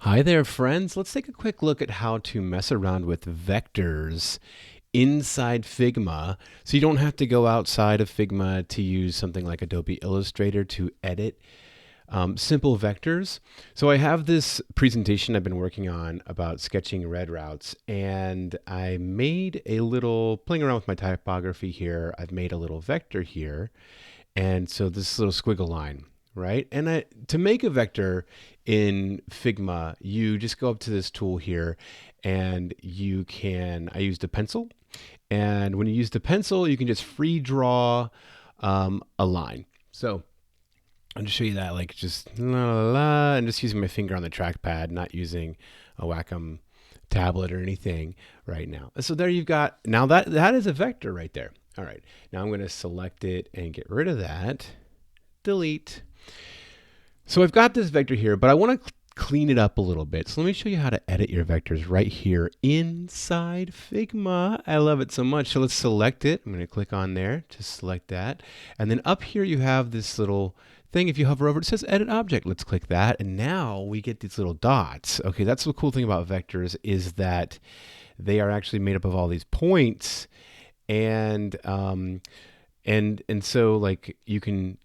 Hi there, friends. Let's take a quick look at how to mess around with vectors inside Figma so you don't have to go outside of Figma to use something like Adobe Illustrator to edit simple vectors. So I have this presentation I've been working on about sketching red routes, and I made a little, playing around with my typography here, I've made a little vector here. And so this little squiggle line, right? And to make a vector in Figma, you just go up to this tool here and I used a pencil. And when you use the pencil, you can just free draw a line. So I'll just show you that, like just la la la, and just using my finger on the trackpad, not using a Wacom tablet or anything right now. So there you've got, now that is a vector right there. All right, now I'm going to select it and get rid of that. Delete. So I've got this vector here, but I want to clean it up a little bit. So let me show you how to edit your vectors right here inside Figma. I love it so much. So let's select it. I'm going to click on there to select that. And then up here you have this little thing. If you hover over it, it says edit object. Let's click that. And now we get these little dots. Okay, that's the cool thing about vectors, is that they are actually made up of all these points. And so like you can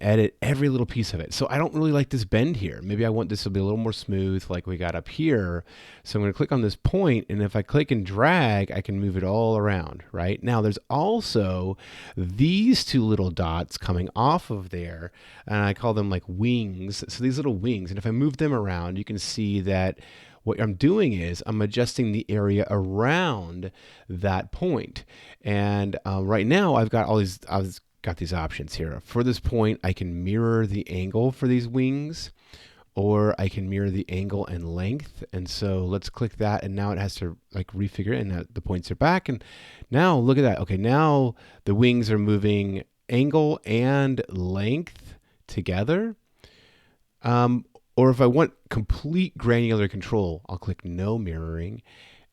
edit every little piece of it. So I don't really like this bend here. Maybe I want this to be a little more smooth like we got up here. So I'm going to click on this point, and if I click and drag, I can move it all around, right? Now there's also these two little dots coming off of there, and I call them like wings. So these little wings, and if I move them around, you can see that what I'm doing is I'm adjusting the area around that point. And right now I've got these options here. For this point, I can mirror the angle for these wings, or I can mirror the angle and length. And so let's click that, and now it has to like refigure it, and the points are back. And now look at that. Okay, now the wings are moving angle and length together. Or if I want complete granular control, I'll click no mirroring,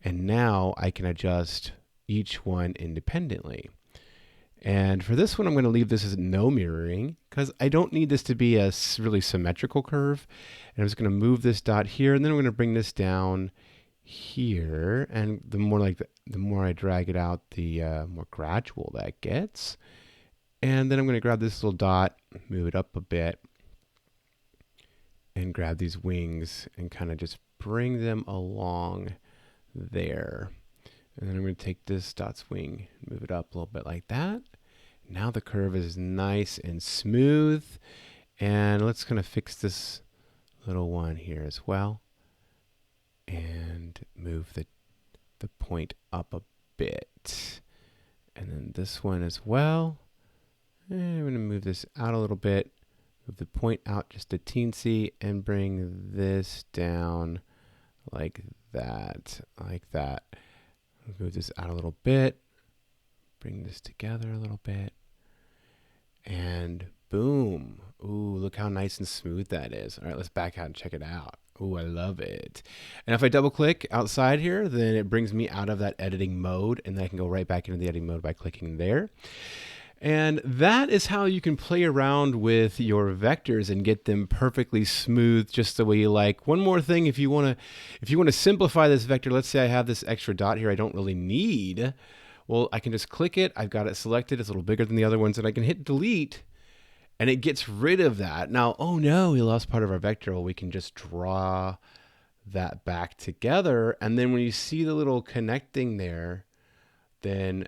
and now I can adjust each one independently. And for this one, I'm going to leave this as no mirroring because I don't need this to be a really symmetrical curve. And I'm just going to move this dot here, and then I'm going to bring this down here. And the more I drag it out, the more gradual that gets. And then I'm going to grab this little dot, move it up a bit, and grab these wings and kind of just bring them along there. And then I'm going to take this dot's wing, move it up a little bit like that. Now the curve is nice and smooth. And let's kind of fix this little one here as well. And move the point up a bit. And then this one as well. And I'm going to move this out a little bit. Move the point out just a teensy, and bring this down like that, Move this out a little bit, bring this together a little bit, and boom. Ooh, look how nice and smooth that is. All right, let's back out and check it out. Ooh, I love it. And if I double click outside here, then it brings me out of that editing mode, and then I can go right back into the editing mode by clicking there. And that is how you can play around with your vectors and get them perfectly smooth just the way you like. One more thing, if you want to simplify this vector, let's say I have this extra dot here I don't really need. Well, I can just click it. I've got it selected. It's a little bigger than the other ones, and I can hit delete, and it gets rid of that. Now, oh no, we lost part of our vector. Well, we can just draw that back together, and then when you see the little connecting there, then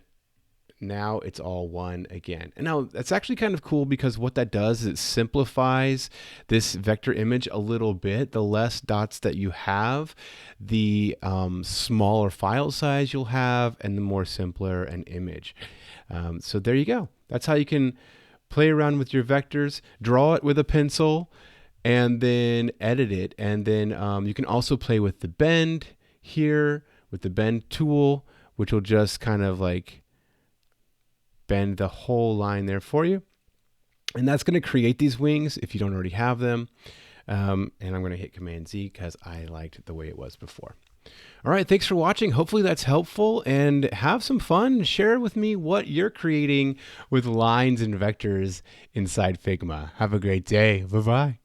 now it's all one again. And now that's actually kind of cool, because what that does is it simplifies this vector image a little bit. The less dots that you have, the smaller file size you'll have, and the more simpler an image. So there you go. That's how you can play around with your vectors, draw it with a pencil, and then edit it. And then you can also play with the bend here, with the bend tool, which will just kind of like bend the whole line there for you. And that's going to create these wings if you don't already have them. And I'm going to hit Command Z because I liked the way it was before. All right, thanks for watching. Hopefully that's helpful, and have some fun. Share with me what you're creating with lines and vectors inside Figma. Have a great day. Bye-bye.